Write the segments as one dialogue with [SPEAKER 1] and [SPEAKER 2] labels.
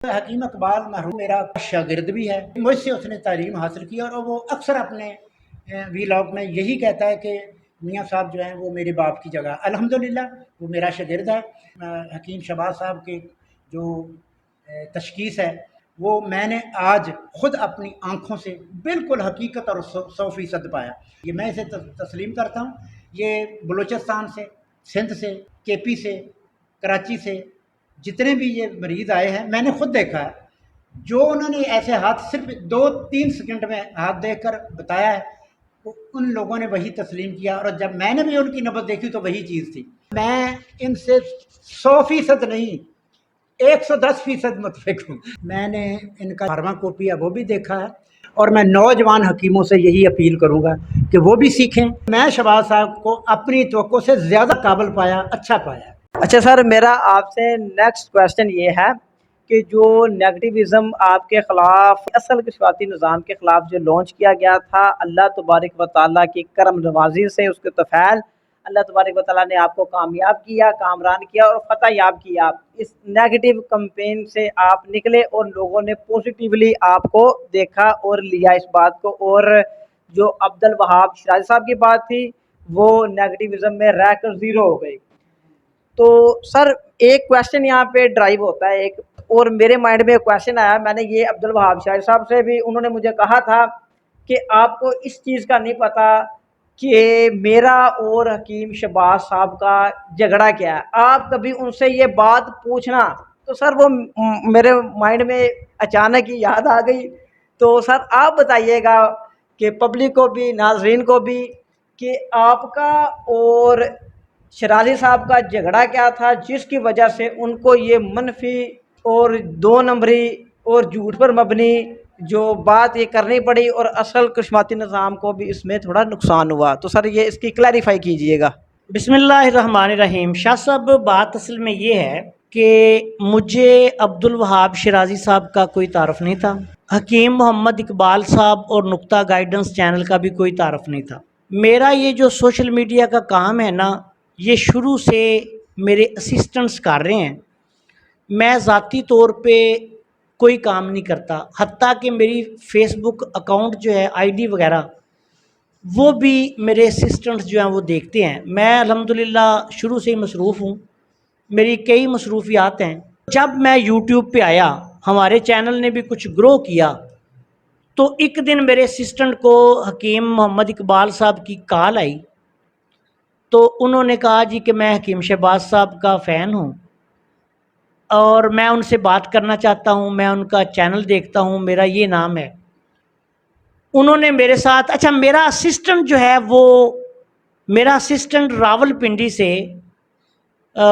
[SPEAKER 1] حکیم اقبال مرحوم میرا شاگرد بھی ہے، مجھ سے اس نے تعلیم حاصل کی، اور وہ اکثر اپنے ویلاگ میں یہی کہتا ہے کہ میاں صاحب جو ہیں وہ میرے باپ کی جگہ، الحمدللہ وہ میرا شاگرد ہے۔ حکیم شہباز صاحب کی جو تشخیص ہے وہ میں نے آج خود اپنی آنکھوں سے بالکل حقیقت اور 100% پایا۔ یہ میں اسے تسلیم کرتا ہوں۔ یہ بلوچستان سے، سندھ سے، کے پی سے، کراچی سے جتنے بھی یہ مریض آئے ہیں میں نے خود دیکھا ہے، جو انہوں نے ایسے ہاتھ صرف 2-3 سیکنڈ میں ہاتھ دیکھ کر بتایا ہے، ان لوگوں نے وہی تسلیم کیا، اور جب میں نے بھی ان کی نبض دیکھی تو وہی چیز تھی۔ میں ان سے 100% نہیں، 110% متفق ہوں۔ میں نے ان کا فارما کاپی ہے وہ بھی دیکھا ہے، اور میں نوجوان حکیموں سے یہی اپیل کروں گا کہ وہ بھی سیکھیں۔ میں شہباز صاحب کو اپنی توقع سے زیادہ قابل پایا، اچھا پایا۔
[SPEAKER 2] اچھا سر، میرا آپ سے نیکسٹ کویشچن یہ ہے کہ جو نیگیٹیوزم آپ کے خلاف، اصل کشواتی نظام کے خلاف جو لانچ کیا گیا تھا، اللہ تبارک و تعالیٰ کی کرم نوازی سے اس کے توفیل اللہ تبارک و تعالیٰ نے آپ کو کامیاب کیا، کامران کیا اور فتح یاب کیا۔ اس نیگیٹو کمپین سے آپ نکلے اور لوگوں نے پوزیٹیولی آپ کو دیکھا اور لیا اس بات کو، اور جو عبدالوہاب شرازی صاحب کی بات تھی وہ نیگیٹیوزم میں رہ کر زیرو ہو گئی۔ تو سر ایک کویشچن یہاں پہ ڈرائیو ہوتا ہے ایک، اور میرے مائنڈ میں ایک کویشچن آیا، میں نے یہ عبدالوہاب شاعر صاحب سے بھی، انہوں نے مجھے کہا تھا کہ آپ کو اس چیز کا نہیں پتہ کہ میرا اور حکیم شہباز صاحب کا جھگڑا کیا ہے، آپ کبھی ان سے یہ بات پوچھنا۔ تو سر وہ میرے مائنڈ میں اچانک ہی یاد آ گئی، تو سر آپ بتائیے گا کہ پبلک کو بھی، ناظرین کو بھی، کہ آپ کا اور شرازی صاحب کا جھگڑا کیا تھا جس کی وجہ سے ان کو یہ منفی اور 2 نمبری اور جھوٹ پر مبنی جو بات یہ کرنی پڑی، اور اصل کشماتی نظام کو بھی اس میں تھوڑا نقصان ہوا۔ تو سر یہ اس کی کلیریفائی کیجئے گا۔
[SPEAKER 3] بسم اللہ الرحمن الرحیم۔ شاہ صاحب بات اصل میں یہ ہے کہ مجھے عبدالوہاب شرازی صاحب کا کوئی تعارف نہیں تھا، حکیم محمد اقبال صاحب اور نقطہ گائیڈنس چینل کا بھی کوئی تعارف نہیں تھا۔ میرا یہ جو سوشل میڈیا کا کام ہے نا، یہ شروع سے میرے اسسٹنٹس کر رہے ہیں، میں ذاتی طور پہ کوئی کام نہیں کرتا، حتیٰ کہ میری فیس بک اکاؤنٹ جو ہے آئی ڈی وغیرہ وہ بھی میرے اسسٹنٹس جو ہیں وہ دیکھتے ہیں۔ میں الحمدللہ شروع سے ہی مصروف ہوں، میری کئی مصروفیات ہیں۔ جب میں یوٹیوب پہ آیا، ہمارے چینل نے بھی کچھ گرو کیا، تو ایک دن میرے اسسٹنٹ کو حکیم محمد اقبال صاحب کی کال آئی، تو انہوں نے کہا جی کہ میں حکیم شہباز صاحب کا فین ہوں اور میں ان سے بات کرنا چاہتا ہوں، میں ان کا چینل دیکھتا ہوں، میرا یہ نام ہے۔ انہوں نے میرے ساتھ، اچھا میرا اسسٹنٹ جو ہے وہ، میرا اسسٹنٹ راول پنڈی سے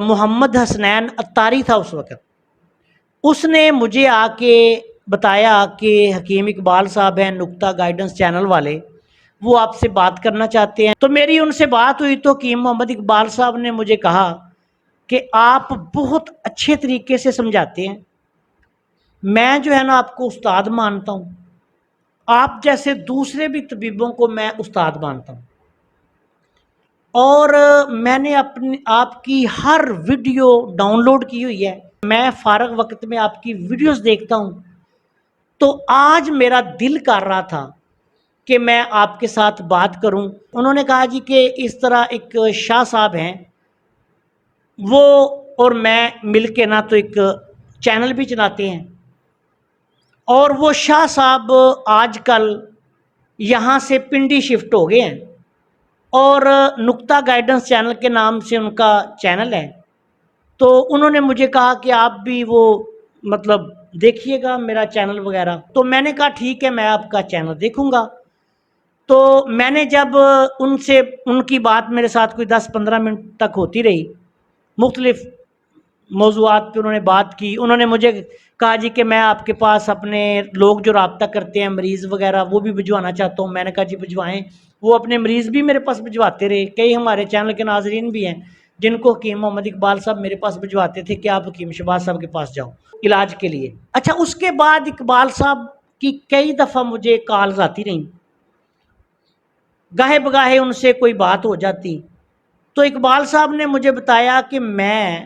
[SPEAKER 3] محمد حسنین اتاری تھا اس وقت، اس نے مجھے آ کے بتایا کہ حکیم اقبال صاحب ہیں نقطہ گائیڈنس چینل والے، وہ آپ سے بات کرنا چاہتے ہیں۔ تو میری ان سے بات ہوئی تو حکیم محمد اقبال صاحب نے مجھے کہا کہ آپ بہت اچھے طریقے سے سمجھاتے ہیں، میں جو ہے نا آپ کو استاد مانتا ہوں، آپ جیسے دوسرے بھی طبیبوں کو میں استاد مانتا ہوں، اور میں نے آپ کی ہر ویڈیو ڈاؤن لوڈ کی ہوئی ہے، میں فارغ وقت میں آپ کی ویڈیوز دیکھتا ہوں۔ تو آج میرا دل کر رہا تھا کہ میں آپ کے ساتھ بات کروں۔ انہوں نے کہا جی کہ اس طرح ایک شاہ صاحب ہیں، وہ اور میں مل کے نا تو ایک چینل بھی چلاتے ہیں، اور وہ شاہ صاحب آج کل یہاں سے پنڈی شفٹ ہو گئے ہیں، اور نقطہ گائیڈنس چینل کے نام سے ان کا چینل ہے۔ تو انہوں نے مجھے کہا کہ آپ بھی وہ مطلب دیکھیے گا میرا چینل وغیرہ، تو میں نے کہا ٹھیک ہے میں آپ کا چینل دیکھوں گا۔ تو میں نے جب ان سے، ان کی بات میرے ساتھ کوئی 10-15 منٹ تک ہوتی رہی، مختلف موضوعات پہ انہوں نے بات کی۔ انہوں نے مجھے کہا جی کہ میں آپ کے پاس اپنے لوگ جو رابطہ کرتے ہیں مریض وغیرہ وہ بھی بھجوانا چاہتا ہوں۔ میں نے کہا جی بھجوائیں۔ وہ اپنے مریض بھی میرے پاس بھجواتے رہے، کئی ہمارے چینل کے ناظرین بھی ہیں جن کو حکیم محمد اقبال صاحب میرے پاس بھجواتے تھے کہ آپ حکیم شہباز صاحب کے پاس جاؤ علاج کے لیے۔ اچھا اس کے بعد اقبال صاحب کی کئی دفعہ مجھے کالز آتی رہیں، گاہے بگاہے ان سے کوئی بات ہو جاتی، تو اقبال صاحب نے مجھے بتایا کہ میں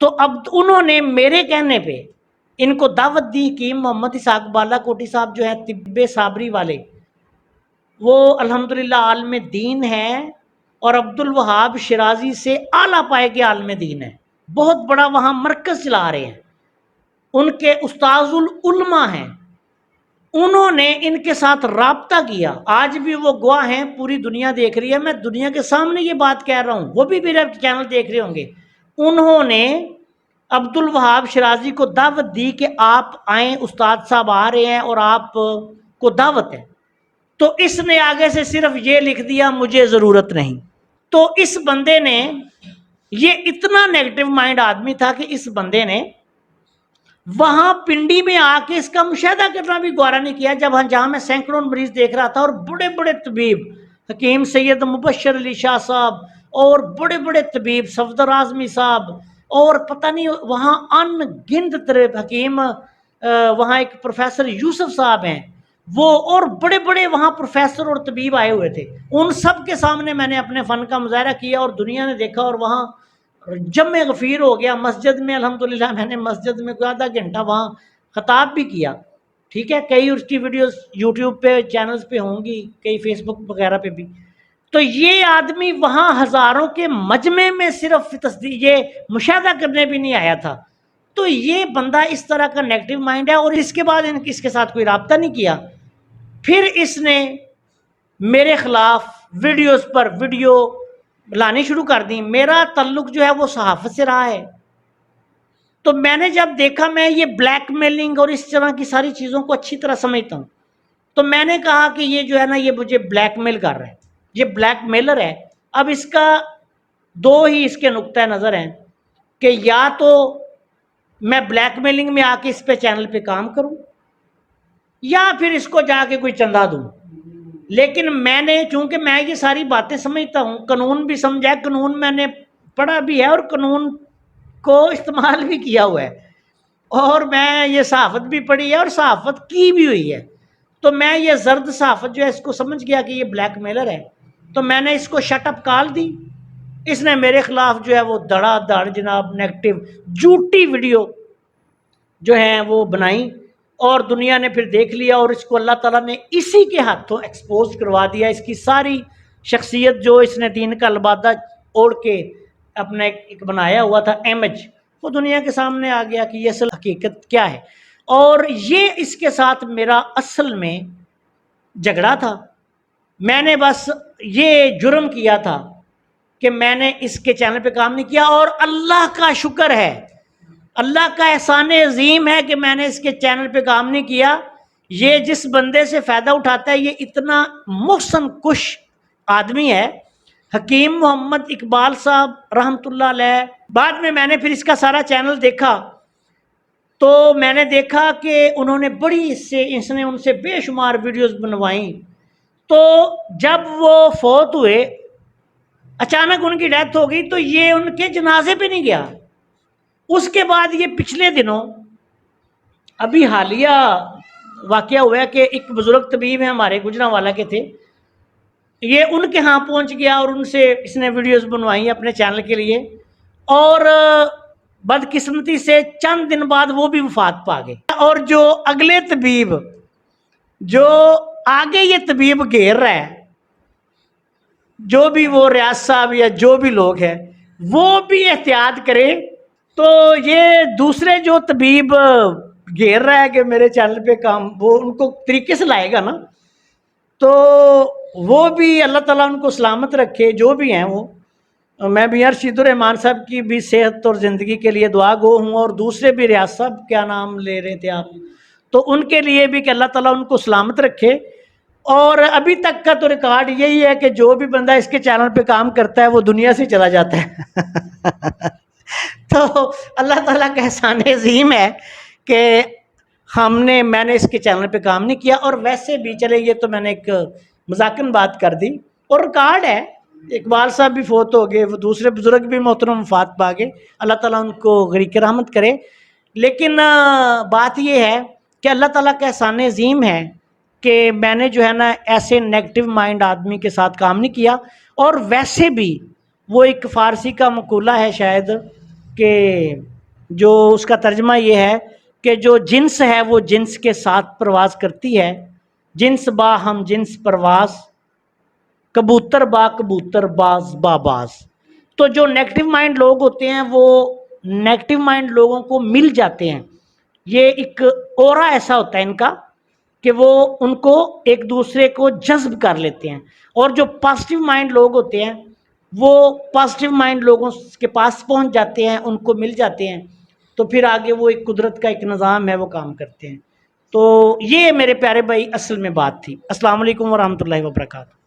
[SPEAKER 3] تو اب انہوں نے میرے کہنے پہ ان کو دعوت دی. حکیم محمد اسحاق بالا کوٹی صاحب جو ہیں طب صابری والے، وہ الحمدللہ عالم دین ہیں، اور عبدالوہاب شرازی سے اعلیٰ پائے کے عالم دین ہیں، بہت بڑا وہاں مرکز چلا رہے ہیں، ان کے استاذ العلماء ہیں. انہوں نے ان کے ساتھ رابطہ کیا، آج بھی وہ گواہ ہیں، پوری دنیا دیکھ رہی ہے، میں دنیا کے سامنے یہ بات کہہ رہا ہوں، وہ بھی میرا چینل دیکھ رہے ہوں گے. انہوں نے عبدالوہاب شرازی کو دعوت دی کہ آپ آئیں، استاد صاحب آ رہے ہیں اور آپ کو دعوت ہے. تو اس نے آگے سے صرف یہ لکھ دیا مجھے ضرورت نہیں. تو اس بندے نے، یہ اتنا نیگیٹو مائنڈ آدمی تھا کہ اس بندے نے وہاں پنڈی میں آ کے اس کا مشاہدہ کرنا بھی گوارا نہیں کیا، جہاں میں سینکڑوں مریض دیکھ رہا تھا، اور بڑے بڑے طبیب حکیم سید مبشر علی شاہ صاحب اور بڑے بڑے طبیب صفدر اعظمی صاحب، اور پتہ نہیں وہاں ان گنت حکیم، وہاں ایک پروفیسر یوسف صاحب ہیں وہ، اور بڑے بڑے وہاں پروفیسر اور طبیب آئے ہوئے تھے. ان سب کے سامنے میں نے اپنے فن کا مظاہرہ کیا اور دنیا نے دیکھا، اور وہاں جمع غفیر ہو گیا. مسجد میں الحمدللہ میں نے مسجد میں کوئی آدھا گھنٹہ وہاں خطاب بھی کیا. ٹھیک ہے، کئی اس کی ویڈیوز یوٹیوب پہ چینلز پہ ہوں گی، کئی فیس بک وغیرہ پہ بھی. تو یہ آدمی وہاں ہزاروں کے مجمع میں صرف تصدیق یہ مشاہدہ کرنے بھی نہیں آیا تھا. تو یہ بندہ اس طرح کا نیگیٹو مائنڈ ہے، اور اس کے بعد اس کے ساتھ کوئی رابطہ نہیں کیا. پھر اس نے میرے خلاف ویڈیوز پر ویڈیو لانی شروع کر دی. میرا تعلق جو ہے وہ صحافت سے رہا ہے. تو میں نے جب دیکھا، میں یہ بلیک میلنگ اور اس طرح کی ساری چیزوں کو اچھی طرح سمجھتا ہوں، تو میں نے کہا کہ یہ جو ہے نا یہ مجھے بلیک میل کر رہا ہے، یہ بلیک میلر ہے. اب اس کا دو ہی اس کے نقطہ نظر ہیں کہ یا تو میں بلیک میلنگ میں آ کے اس پہ چینل پہ کام کروں، یا پھر اس کو جا کے کوئی چندہ دوں. لیکن میں نے، چونکہ میں یہ ساری باتیں سمجھتا ہوں، قانون بھی سمجھا ہے، قانون میں نے پڑھا بھی ہے اور قانون کو استعمال بھی کیا ہوا ہے، اور میں یہ صحافت بھی پڑھی ہے اور صحافت کی بھی ہوئی ہے. تو میں یہ زرد صحافت جو ہے اس کو سمجھ گیا کہ یہ بلیک میلر ہے. تو میں نے اس کو شٹ اپ کال دی. اس نے میرے خلاف جو ہے وہ دڑا دڑ جناب نیگیٹو جھوٹی ویڈیو جو ہیں وہ بنائی، اور دنیا نے پھر دیکھ لیا، اور اس کو اللہ تعالیٰ نے اسی کے ہاتھوں ایکسپوز کروا دیا. اس کی ساری شخصیت جو اس نے دین کا لبادہ اوڑھ کے اپنا ایک بنایا ہوا تھا امیج، وہ دنیا کے سامنے آ گیا کہ یہ اصل حقیقت کیا ہے. اور یہ اس کے ساتھ میرا اصل میں جھگڑا تھا. میں نے بس یہ جرم کیا تھا کہ میں نے اس کے چینل پہ کام نہیں کیا، اور اللہ کا شکر ہے، اللہ کا احسان عظیم ہے کہ میں نے اس کے چینل پہ کام نہیں کیا. یہ جس بندے سے فائدہ اٹھاتا ہے، یہ اتنا محسن کش آدمی ہے، حکیم محمد اقبال صاحب رحمۃ اللہ علیہ. بعد میں نے پھر اس کا سارا چینل دیکھا، تو میں نے دیکھا کہ انہوں نے بڑی اس نے ان سے بے شمار ویڈیوز بنوائیں. تو جب وہ فوت ہوئے، اچانک ان کی ڈیتھ ہو گئی، تو یہ ان کے جنازے پہ نہیں گیا. اس کے بعد یہ پچھلے دنوں ابھی حالیہ واقعہ ہوا ہے کہ ایک بزرگ طبیب ہیں ہمارے گجرانوالہ کے تھے، یہ ان کے ہاں پہنچ گیا اور ان سے اس نے ویڈیوز بنوائی اپنے چینل کے لیے، اور بدقسمتی سے چند دن بعد وہ بھی وفات پا گئے. اور جو اگلے طبیب، جو آگے یہ طبیب گھیر رہا ہے، جو بھی وہ ریاض صاحب یا جو بھی لوگ ہیں، وہ بھی احتیاط کرے. تو یہ دوسرے جو طبیب گھیر رہا ہے کہ میرے چینل پہ کام، وہ ان کو طریقے سے لائے گا نا، تو وہ بھی اللہ تعالیٰ ان کو سلامت رکھے جو بھی ہیں وہ. میں میاں رشید الرحمان صاحب کی بھی صحت اور زندگی کے لیے دعا گو ہوں، اور دوسرے بھی ریاض صاحب، کیا نام لے رہے تھے آپ، تو ان کے لیے بھی کہ اللہ تعالیٰ ان کو سلامت رکھے. اور ابھی تک کا تو ریکارڈ یہی ہے کہ جو بھی بندہ اس کے چینل پہ کام کرتا ہے وہ دنیا سے چلا جاتا ہے. تو اللہ تعالیٰ کا احسان عظیم ہے کہ میں نے اس کے چینل پہ کام نہیں کیا. اور ویسے بھی چلے، یہ تو میں نے ایک مذاقن بات کر دی، اور ریکارڈ ہے، اقبال صاحب بھی فوت ہو گئے، وہ دوسرے بزرگ بھی محترم وفات پا گئے، اللہ تعالیٰ ان کو غریق رحمت کرے. لیکن بات یہ ہے کہ اللہ تعالیٰ کا احسان عظیم ہے کہ میں نے جو ہے نا ایسے نیگیٹو مائنڈ آدمی کے ساتھ کام نہیں کیا. اور ویسے بھی وہ ایک فارسی کا مقولہ ہے شاید کہ جو اس کا ترجمہ یہ ہے کہ جو جنس ہے وہ جنس کے ساتھ پرواز کرتی ہے، جنس با ہم جنس پرواز، کبوتر با کبوتر باز با باز۔ تو جو نیگیٹو مائنڈ لوگ ہوتے ہیں وہ نیگیٹو مائنڈ لوگوں کو مل جاتے ہیں، یہ ایک اورا ایسا ہوتا ہے ان کا کہ وہ ان کو ایک دوسرے کو جذب کر لیتے ہیں، اور جو پازیٹیو مائنڈ لوگ ہوتے ہیں وہ پازیٹیو مائنڈ لوگوں کے پاس پہنچ جاتے ہیں، ان کو مل جاتے ہیں، تو پھر آگے وہ ایک قدرت کا ایک نظام ہے وہ کام کرتے ہیں۔ تو یہ میرے پیارے بھائی اصل میں بات تھی۔ السلام علیکم ورحمۃ اللہ وبرکاتہ۔